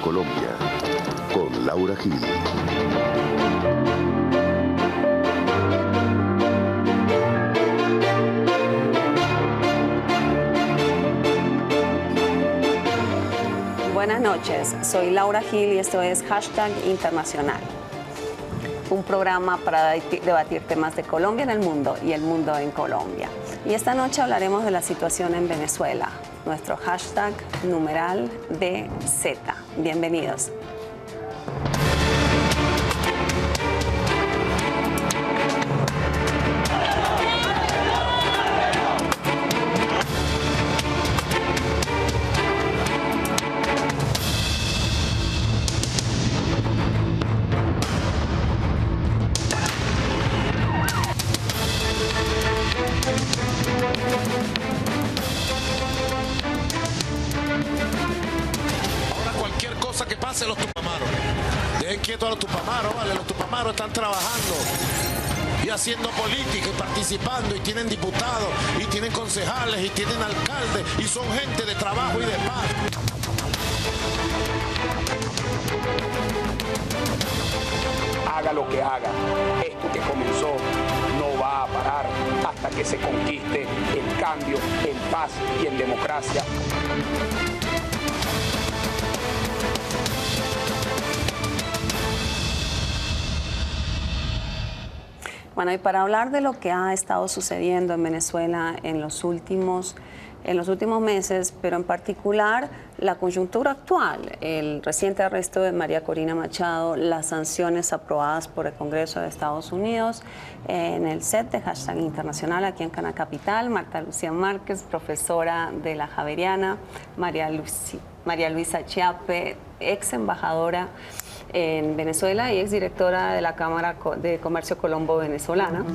Colombia, con Laura Gil. Buenas noches, soy Laura Gil y esto es Hashtag Internacional, un programa para debatir temas de Colombia en el mundo y el mundo en Colombia. Y esta noche hablaremos de la situación en Venezuela, nuestro hashtag numeral DZ. Bienvenidos. Los tupamaros, dejen quietos a los tupamaros, vale, los tupamaros están trabajando y haciendo política y participando y tienen diputados y tienen concejales y tienen alcaldes y son gente de trabajo y de paz. Haga lo que haga, esto que comenzó no va a parar hasta que se conquiste el cambio en paz y en democracia. Bueno, y para hablar de lo que ha estado sucediendo en Venezuela en los últimos meses, pero en particular la coyuntura actual, el reciente arresto de María Corina Machado, las sanciones aprobadas por el Congreso de Estados Unidos, en el set de Hashtag Internacional aquí en Cana Capital, Marta Lucía Márquez, profesora de la Javeriana, María Luisa Chiappe, ex embajadora en Venezuela y exdirectora de la Cámara de Comercio Colombo Venezolana.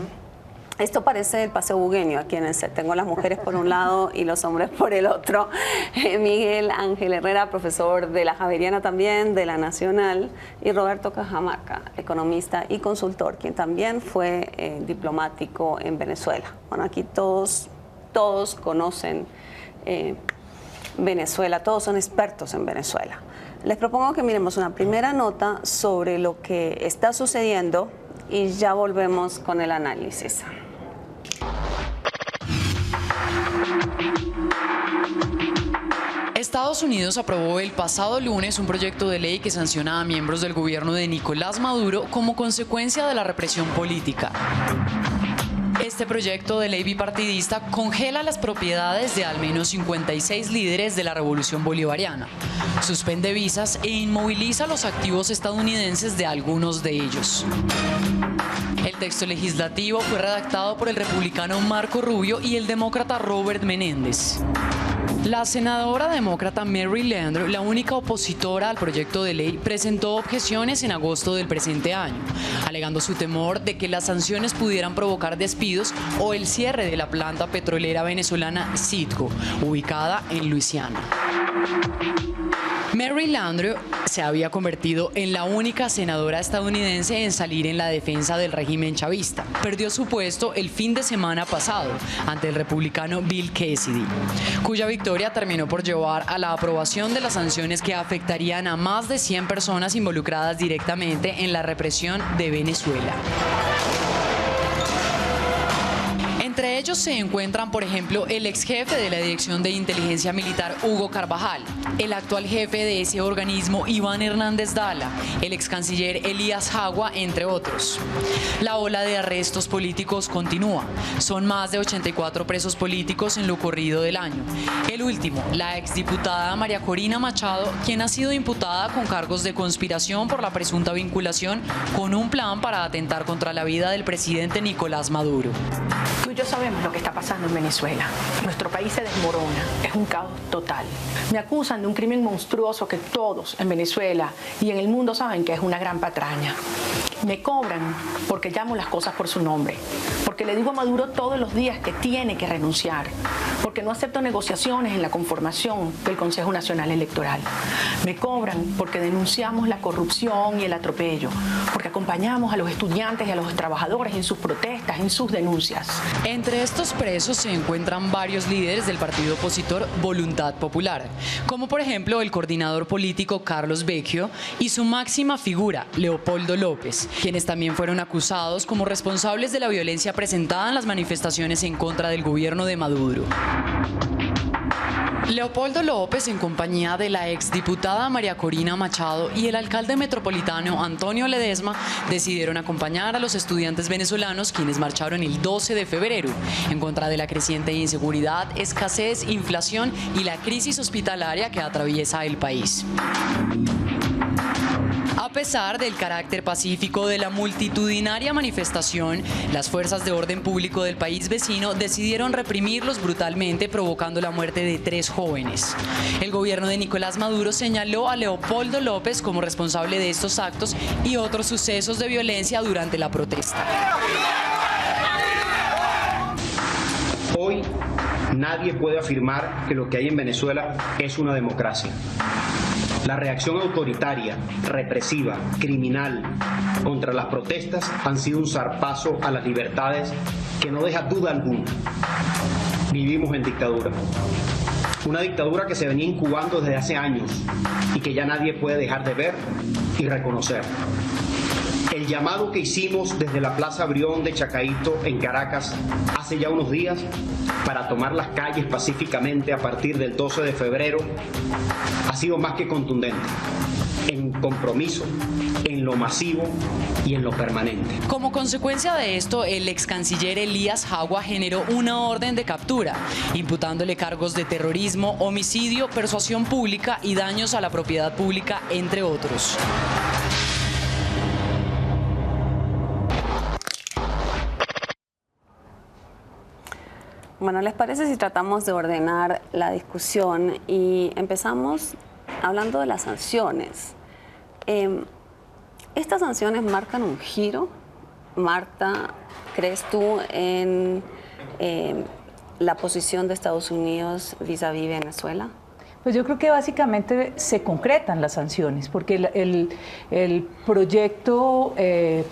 Esto parece el paseo bugueño aquí en el set. Tengo las mujeres por un lado y los hombres por el otro. Miguel Ángel Herrera, profesor de la Javeriana también, de la Nacional, y Roberto Cajamarca, economista y consultor, quien también fue diplomático en Venezuela. Bueno, aquí todos conocen Venezuela, todos son expertos en Venezuela. Les propongo que miremos una primera nota sobre lo que está sucediendo y ya volvemos con el análisis. Estados Unidos aprobó el pasado lunes un proyecto de ley que sanciona a miembros del gobierno de Nicolás Maduro como consecuencia de la represión política. Este proyecto de ley bipartidista congela las propiedades de al menos 56 líderes de la revolución bolivariana, suspende visas e inmoviliza los activos estadounidenses de algunos de ellos. El texto legislativo fue redactado por el republicano Marco Rubio y el demócrata Robert Menéndez. La senadora demócrata Mary Landrieu, la única opositora al proyecto de ley, presentó objeciones en agosto del presente año, alegando su temor de que las sanciones pudieran provocar despidos o el cierre de la planta petrolera venezolana Citgo, ubicada en Luisiana. Mary Landrieu se había convertido en la única senadora estadounidense en salir en la defensa del régimen chavista. Perdió su puesto el fin de semana pasado ante el republicano Bill Cassidy, cuya victoria terminó por llevar a la aprobación de las sanciones que afectarían a más de 100 personas involucradas directamente en la represión de Venezuela. Entre ellos se encuentran, por ejemplo, el ex jefe de la Dirección de Inteligencia Militar, Hugo Carvajal, el actual jefe de ese organismo, Iván Hernández Dala, el ex canciller Elías Jagua, entre otros. La ola de arrestos políticos continúa. Son más de 84 presos políticos en lo corrido del año. El último, la exdiputada María Corina Machado, quien ha sido imputada con cargos de conspiración por la presunta vinculación con un plan para atentar contra la vida del presidente Nicolás Maduro. Tú y yo sabemos lo que está pasando en Venezuela. Nuestro país se desmorona, es un caos total. Me acusan de un crimen monstruoso que todos en Venezuela y en el mundo saben que es una gran patraña. Me cobran porque llamo las cosas por su nombre, porque le digo a Maduro todos los días que tiene que renunciar, porque no acepto negociaciones en la conformación del Consejo Nacional Electoral. Me cobran porque denunciamos la corrupción y el atropello, porque acompañamos a los estudiantes y a los trabajadores en sus protestas, en sus denuncias. Entre estos presos se encuentran varios líderes del partido opositor Voluntad Popular, como por ejemplo el coordinador político Carlos Vecchio y su máxima figura, Leopoldo López, quienes también fueron acusados como responsables de la violencia presentada en las manifestaciones en contra del gobierno de Maduro. Leopoldo López, en compañía de la exdiputada María Corina Machado y el alcalde metropolitano Antonio Ledesma, decidieron acompañar a los estudiantes venezolanos quienes marcharon el 12 de febrero en contra de la creciente inseguridad, escasez, inflación y la crisis hospitalaria que atraviesa el país. A pesar del carácter pacífico de la multitudinaria manifestación, las fuerzas de orden público del país vecino decidieron reprimirlos brutalmente, provocando la muerte de 3 jóvenes. El gobierno de Nicolás Maduro señaló a Leopoldo López como responsable de estos actos y otros sucesos de violencia durante la protesta. Hoy nadie puede afirmar que lo que hay en Venezuela es una democracia. La reacción autoritaria, represiva, criminal contra las protestas han sido un zarpazo a las libertades que no deja duda alguna. Vivimos en dictadura. Una dictadura que se venía incubando desde hace años y que ya nadie puede dejar de ver y reconocer. El llamado que hicimos desde la Plaza Brión de Chacaíto en Caracas hace ya unos días para tomar las calles pacíficamente a partir del 12 de febrero ha sido más que contundente en compromiso, en lo masivo y en lo permanente. Como consecuencia de esto, el ex canciller Elías Jagua generó una orden de captura, imputándole cargos de terrorismo, homicidio, persuasión pública y daños a la propiedad pública, entre otros. Bueno, ¿les parece si tratamos de ordenar la discusión y empezamos hablando de las sanciones? ¿Estas sanciones marcan un giro? Marta, ¿crees tú en la posición de Estados Unidos vis-a-vis Venezuela? Pues yo creo que básicamente se concretan las sanciones, porque el proyecto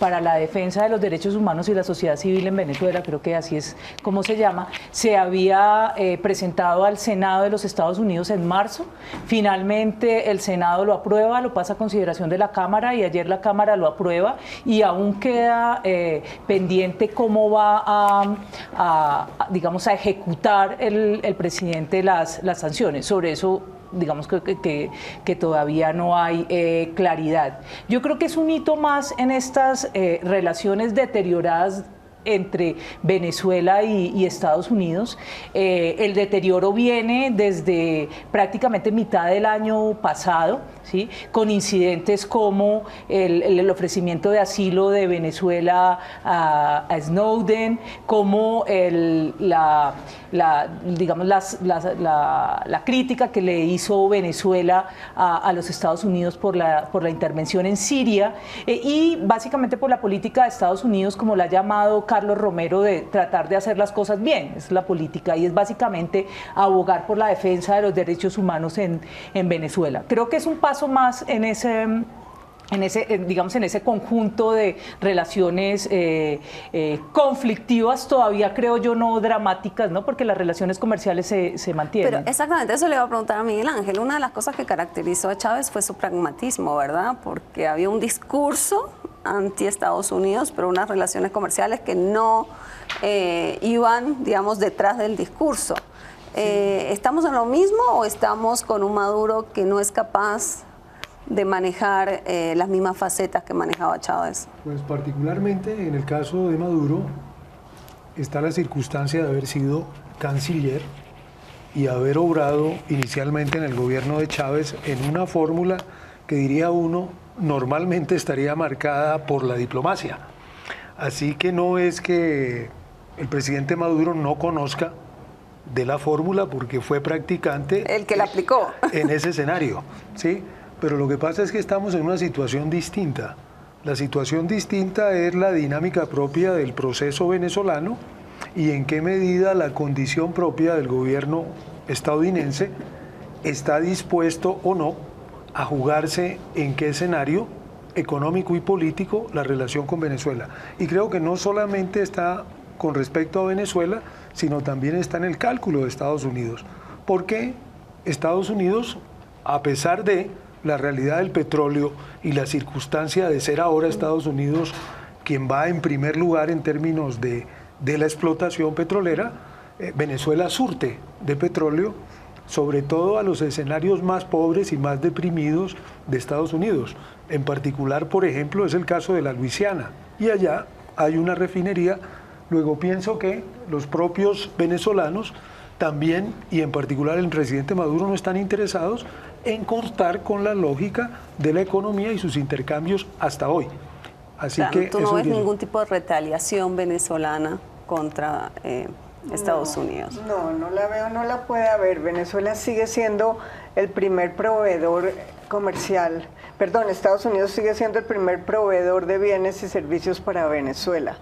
para la defensa de los derechos humanos y la sociedad civil en Venezuela, creo que así es como se llama, se había presentado al Senado de los Estados Unidos en marzo. Finalmente el Senado lo aprueba, lo pasa a consideración de la Cámara y ayer la Cámara lo aprueba y aún queda pendiente cómo va digamos, a ejecutar el presidente las sanciones. Sobre eso digamos que todavía no hay claridad. Yo creo que es un hito más en estas relaciones deterioradas entre Venezuela y Estados Unidos. El deterioro viene desde prácticamente mitad del año pasado, ¿sí? Con incidentes como el ofrecimiento de asilo de Venezuela a Snowden, como la crítica que le hizo Venezuela a los Estados Unidos por la intervención en Siria, y básicamente por la política de Estados Unidos, como la ha llamado Carlos Romero, de tratar de hacer las cosas bien. Es la política y es básicamente abogar por la defensa de los derechos humanos en Venezuela. Creo que es un paso más en ese conjunto de relaciones conflictivas, todavía creo yo no dramáticas, ¿no? Porque las relaciones comerciales se mantienen. Pero exactamente, eso le iba a preguntar a Miguel Ángel. Una de las cosas que caracterizó a Chávez fue su pragmatismo, ¿verdad? Porque había un discurso anti-Estados Unidos, pero unas relaciones comerciales que no iban, digamos, detrás del discurso. ¿Estamos en lo mismo o estamos con un Maduro que no es capaz de manejar las mismas facetas que manejaba Chávez? Pues particularmente en el caso de Maduro está la circunstancia de haber sido canciller y haber obrado inicialmente en el gobierno de Chávez en una fórmula que, diría uno, normalmente estaría marcada por la diplomacia. Así que no es que el presidente Maduro no conozca de la fórmula, porque fue practicante el que la aplicó en ese escenario, ¿sí? Pero lo que pasa es que estamos en una situación distinta. La situación distinta es la dinámica propia del proceso venezolano, y en qué medida la condición propia del gobierno estadounidense está dispuesto o no a jugarse en qué escenario económico y político la relación con Venezuela. Y creo que no solamente está con respecto a Venezuela, sino también está en el cálculo de Estados Unidos. Porque Estados Unidos, a pesar de la realidad del petróleo y la circunstancia de ser ahora Estados Unidos quien va en primer lugar en términos de la explotación petrolera, Venezuela surte de petróleo, sobre todo a los escenarios más pobres y más deprimidos de Estados Unidos. En particular, por ejemplo, es el caso de la Luisiana. Y allá hay una refinería. Luego pienso que los propios venezolanos también, y en particular el presidente Maduro, no están interesados en cortar con la lógica de la economía y sus intercambios hasta hoy. Así claro, que ¿tú no ves ningún tipo de retaliación venezolana contra Estados Unidos? No, no la veo, no la puede haber. Venezuela sigue siendo el primer proveedor comercial, Estados Unidos sigue siendo el primer proveedor de bienes y servicios para Venezuela.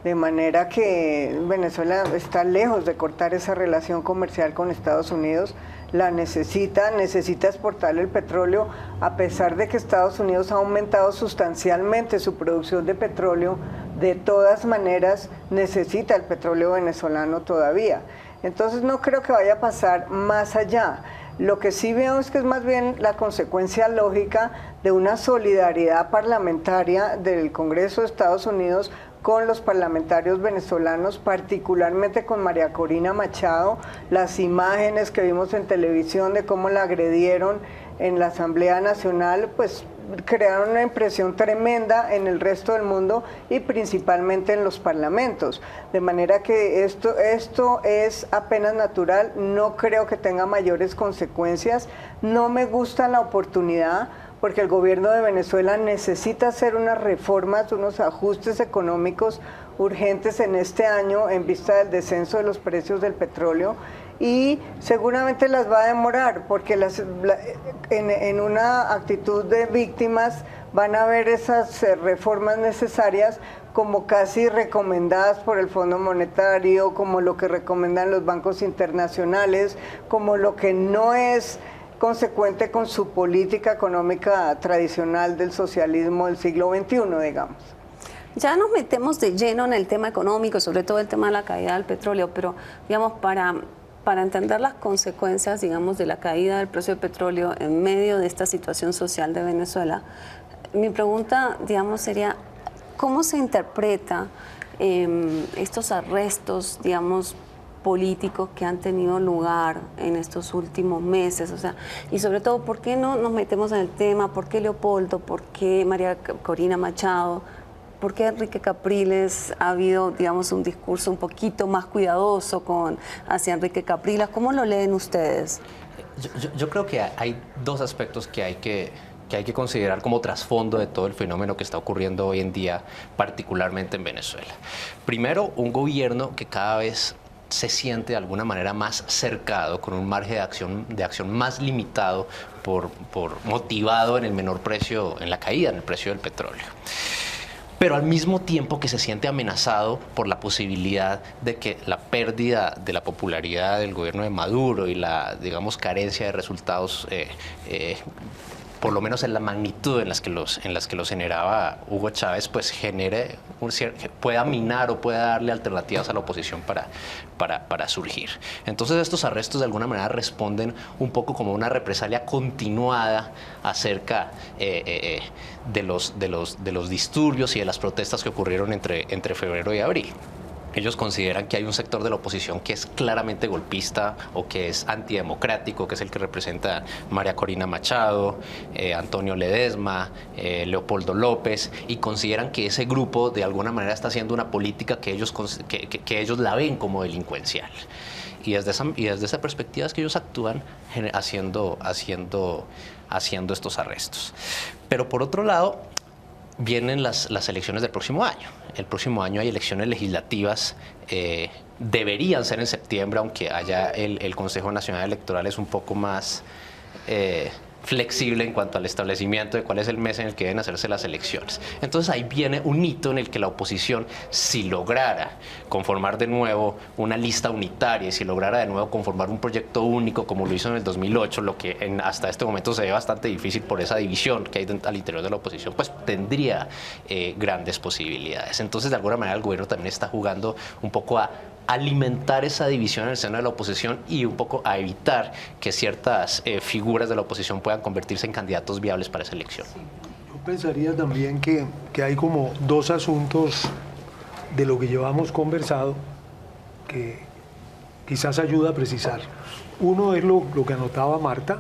De manera que Venezuela está lejos de cortar esa relación comercial con Estados Unidos, la necesita exportar el petróleo, a pesar de que Estados Unidos ha aumentado sustancialmente su producción de petróleo. De todas maneras necesita el petróleo venezolano todavía. Entonces no creo que vaya a pasar más allá. Lo que sí veo es que es más bien la consecuencia lógica de una solidaridad parlamentaria del Congreso de Estados Unidos con los parlamentarios venezolanos, particularmente con María Corina Machado. Las imágenes que vimos en televisión de cómo la agredieron en la Asamblea Nacional, pues crearon una impresión tremenda en el resto del mundo y principalmente en los parlamentos. De manera que esto es apenas natural, no creo que tenga mayores consecuencias. No me gusta la oportunidad, porque el gobierno de Venezuela necesita hacer unas reformas, unos ajustes económicos urgentes en este año en vista del descenso de los precios del petróleo, y seguramente las va a demorar, porque en una actitud de víctimas van a ver esas reformas necesarias como casi recomendadas por el Fondo Monetario, como lo que recomiendan los bancos internacionales, como lo que no es consecuente con su política económica tradicional del socialismo del siglo XXI, digamos. Ya nos metemos de lleno en el tema económico, sobre todo el tema de la caída del petróleo, pero digamos, para entender las consecuencias, digamos, de la caída del precio del petróleo en medio de esta situación social de Venezuela, mi pregunta, digamos, sería, ¿cómo se interpreta estos arrestos, digamos, políticos que han tenido lugar en estos últimos meses? O sea, y sobre todo, ¿por qué no nos metemos en el tema? ¿Por qué Leopoldo? ¿Por qué María Corina Machado? ¿Por qué Enrique Capriles ha habido, digamos, un discurso un poquito más cuidadoso hacia Enrique Capriles? ¿Cómo lo leen ustedes? Yo creo que hay dos aspectos que hay que considerar como trasfondo de todo el fenómeno que está ocurriendo hoy en día, particularmente en Venezuela. Primero, un gobierno que cada vez se siente de alguna manera más cercado, con un margen de acción más limitado, motivado en el menor precio, en la caída en el precio del petróleo. Pero al mismo tiempo que se siente amenazado por la posibilidad de que la pérdida de la popularidad del gobierno de Maduro y la, digamos, carencia de resultados, por lo menos en la magnitud en las que los generaba Hugo Chávez, pues pueda minar o pueda darle alternativas a la oposición para surgir. Entonces estos arrestos de alguna manera responden un poco como una represalia continuada acerca de los disturbios y de las protestas que ocurrieron entre febrero y abril. Ellos consideran que hay un sector de la oposición que es claramente golpista o que es antidemocrático, que es el que representa María Corina Machado, Antonio Ledesma, Leopoldo López, y consideran que ese grupo de alguna manera está haciendo una política que ellos la ven como delincuencial. Y desde esa perspectiva es que ellos actúan haciendo estos arrestos. Pero por otro lado, vienen las elecciones del próximo año. El próximo año hay elecciones legislativas, deberían ser en septiembre, aunque allá el Consejo Nacional Electoral es un poco más flexible en cuanto al establecimiento de cuál es el mes en el que deben hacerse las elecciones. Entonces ahí viene un hito en el que la oposición, si lograra conformar de nuevo una lista unitaria y si lograra de nuevo conformar un proyecto único como lo hizo en el 2008, lo que hasta este momento se ve bastante difícil por esa división que hay al interior de la oposición, pues tendría grandes posibilidades. Entonces de alguna manera el gobierno también está jugando un poco a alimentar esa división en el seno de la oposición y un poco a evitar que ciertas figuras de la oposición puedan convertirse en candidatos viables para esa elección. Yo pensaría también que hay como dos asuntos de lo que llevamos conversado que quizás ayuda a precisar. Uno es lo que anotaba Marta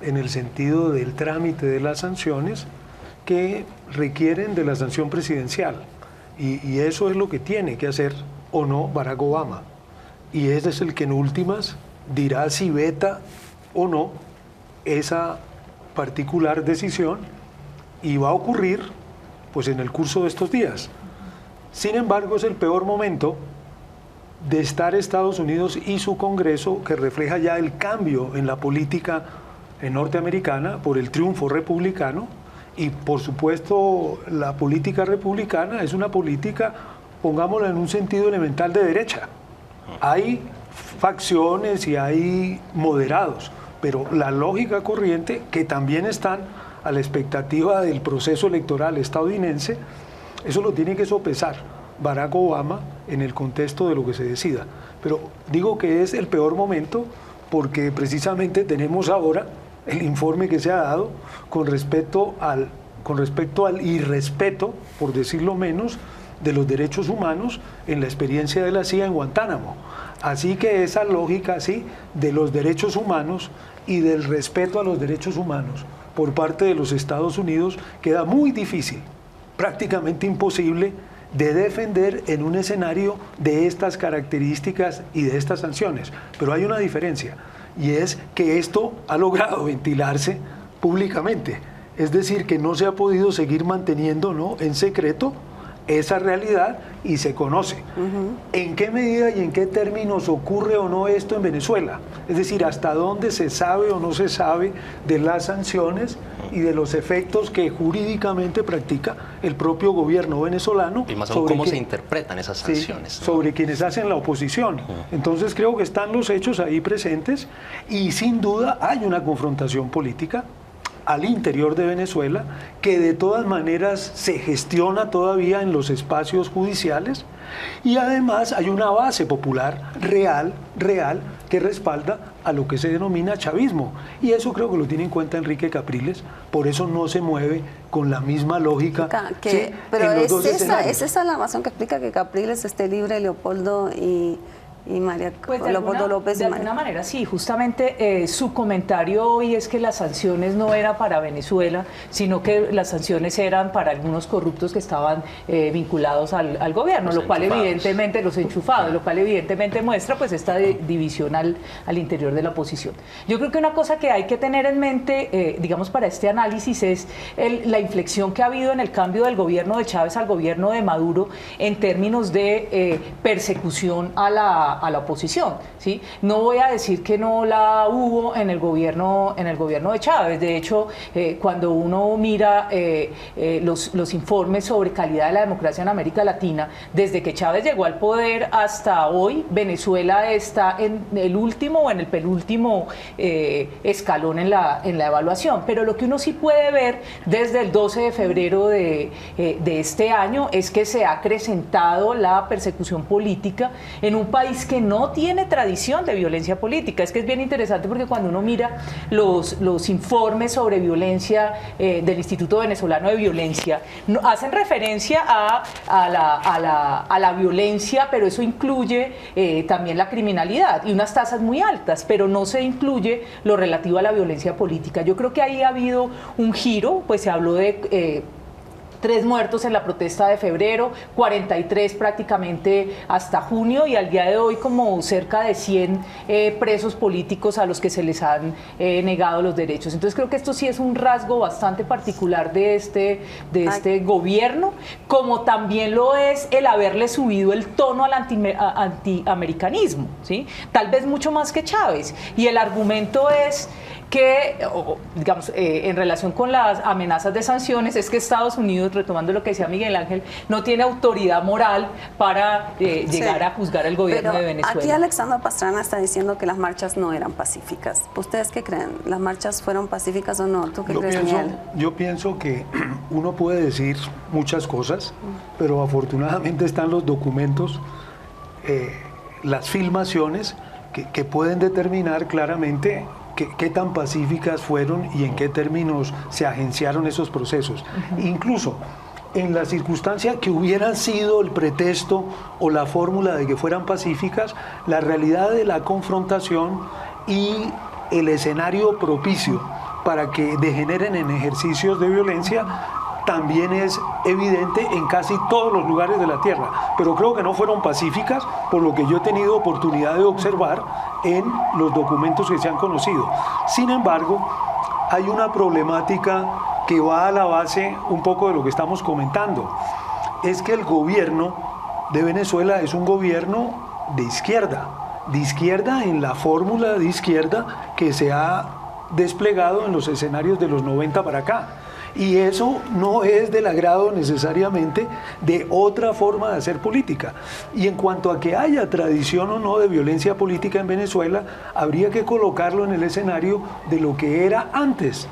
en el sentido del trámite de las sanciones que requieren de la sanción presidencial y eso es lo que tiene que hacer o no Barack Obama, y ese es el que en últimas dirá si veta o no esa particular decisión, y va a ocurrir pues en el curso de estos días. Sin embargo, es el peor momento de estar Estados Unidos y su Congreso, que refleja ya el cambio en la política norteamericana por el triunfo republicano, y por supuesto la política republicana es una política, pongámoslo en un sentido elemental, de derecha. Hay facciones y hay moderados, pero la lógica corriente, que también están a la expectativa del proceso electoral estadounidense, eso lo tiene que sopesar Barack Obama en el contexto de lo que se decida. Pero digo que es el peor momento porque precisamente tenemos ahora el informe que se ha dado con respecto al irrespeto, por decirlo menos, de los derechos humanos en la experiencia de la CIA en Guantánamo. Así que esa lógica, sí, de los derechos humanos y del respeto a los derechos humanos por parte de los Estados Unidos queda muy difícil, prácticamente imposible de defender en un escenario de estas características y de estas sanciones. Pero hay una diferencia, y es que esto ha logrado ventilarse públicamente. Es decir, que no se ha podido seguir manteniendo, ¿no?, en secreto esa realidad, y se conoce. ¿En qué medida y en qué términos ocurre o no esto en Venezuela? Es decir, ¿hasta dónde se sabe o no se sabe de las sanciones y de los efectos que jurídicamente practica el propio gobierno venezolano? Y más aún, ¿cómo se interpretan esas sanciones? Sí, sobre quienes hacen la oposición. Entonces creo que están los hechos ahí presentes, y sin duda hay una confrontación política al interior de Venezuela, que de todas maneras se gestiona todavía en los espacios judiciales, y además hay una base popular real, que respalda a lo que se denomina chavismo, y eso creo que lo tiene en cuenta Enrique Capriles, por eso no se mueve con la misma lógica. ¿Sí? Pero es esa la razón que explica que Capriles esté libre, Leopoldo y María, pues Leopoldo López. De alguna manera sí, justamente su comentario hoy es que las sanciones no eran para Venezuela, sino que las sanciones eran para algunos corruptos que estaban vinculados al gobierno, lo cual evidentemente, los enchufados, lo cual evidentemente muestra pues esta división al interior de la oposición. Yo creo que una cosa que hay que tener en mente, digamos, para este análisis es la inflexión que ha habido en el cambio del gobierno de Chávez al gobierno de Maduro en términos de persecución a la oposición, ¿sí? No voy a decir que no la hubo en el gobierno de Chávez. De hecho, cuando uno mira los informes sobre calidad de la democracia en América Latina, desde que Chávez llegó al poder hasta hoy, Venezuela está en el último o en el penúltimo escalón en la evaluación. Pero lo que uno sí puede ver desde el 12 de febrero de este año es que se ha acrecentado la persecución política en un país que no tiene tradición de violencia política. Es que es bien interesante porque cuando uno mira los informes sobre violencia del Instituto Venezolano de Violencia, hacen referencia a la violencia, pero eso incluye también la criminalidad y unas tasas muy altas, pero no se incluye lo relativo a la violencia política. Yo creo que ahí ha habido un giro, pues se habló de 3 muertos en la protesta de febrero, 43 prácticamente hasta junio, y al día de hoy como cerca de 100 presos políticos a los que se les han negado los derechos. Entonces creo que esto sí es un rasgo bastante particular de este gobierno, como también lo es el haberle subido el tono al antiamericanismo, ¿sí? Tal vez mucho más que Chávez, y el argumento es que, digamos, en relación con las amenazas de sanciones, es que Estados Unidos, retomando lo que decía Miguel Ángel, no tiene autoridad moral para llegar a juzgar al gobierno de Venezuela. Aquí Alexandra Pastrana está diciendo que las marchas no eran pacíficas. ¿Ustedes qué creen? ¿Las marchas fueron pacíficas o no? ¿Tú qué crees, Miguel? Yo pienso que uno puede decir muchas cosas, pero afortunadamente están los documentos, las filmaciones que pueden determinar claramente qué tan pacíficas fueron y en qué términos se agenciaron esos procesos. Incluso en la circunstancia que hubieran sido el pretexto o la fórmula de que fueran pacíficas, la realidad de la confrontación y el escenario propicio para que degeneren en ejercicios de violencia también es evidente en casi todos los lugares de la tierra, pero creo que no fueron pacíficas por lo que yo he tenido oportunidad de observar en los documentos que se han conocido. Sin embargo, hay una problemática que va a la base un poco de lo que estamos comentando. Es que el gobierno de Venezuela es un gobierno de izquierda en la fórmula de izquierda que se ha desplegado en los escenarios de los 90 para acá. Y eso no es del agrado necesariamente de otra forma de hacer política. Y en cuanto a que haya tradición o no de violencia política en Venezuela, habría que colocarlo en el escenario de lo que era antes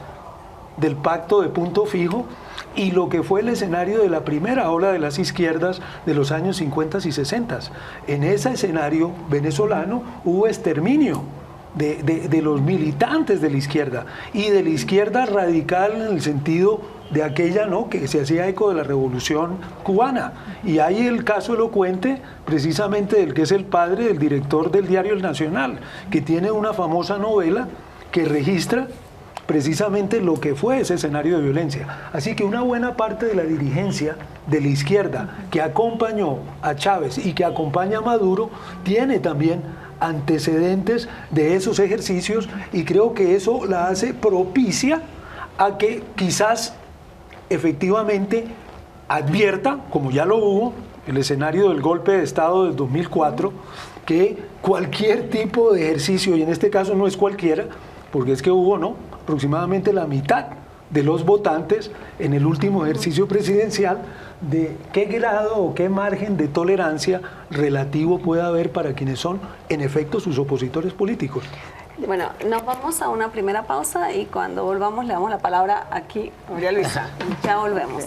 del pacto de punto fijo y lo que fue el escenario de la primera ola de las izquierdas de los años 50 y 60. En ese escenario venezolano hubo exterminio de los militantes de la izquierda y de la izquierda radical en el sentido de aquella, ¿no?, que se hacía eco de la revolución cubana. Y hay el caso elocuente precisamente del que es el padre del director del diario El Nacional, que tiene una famosa novela que registra precisamente lo que fue ese escenario de violencia. Así que una buena parte de la dirigencia de la izquierda que acompañó a Chávez y que acompaña a Maduro tiene también antecedentes de esos ejercicios, y creo que eso la hace propicia a que quizás efectivamente advierta, como ya lo hubo, el escenario del golpe de Estado del 2004, que cualquier tipo de ejercicio, y en este caso no es cualquiera, porque es que hubo, ¿no?, aproximadamente la mitad de los votantes en el último ejercicio presidencial, de qué grado o qué margen de tolerancia relativo puede haber para quienes son, en efecto, sus opositores políticos. Bueno, nos vamos a una primera pausa y cuando volvamos le damos la palabra aquí a María Luisa. Ya volvemos.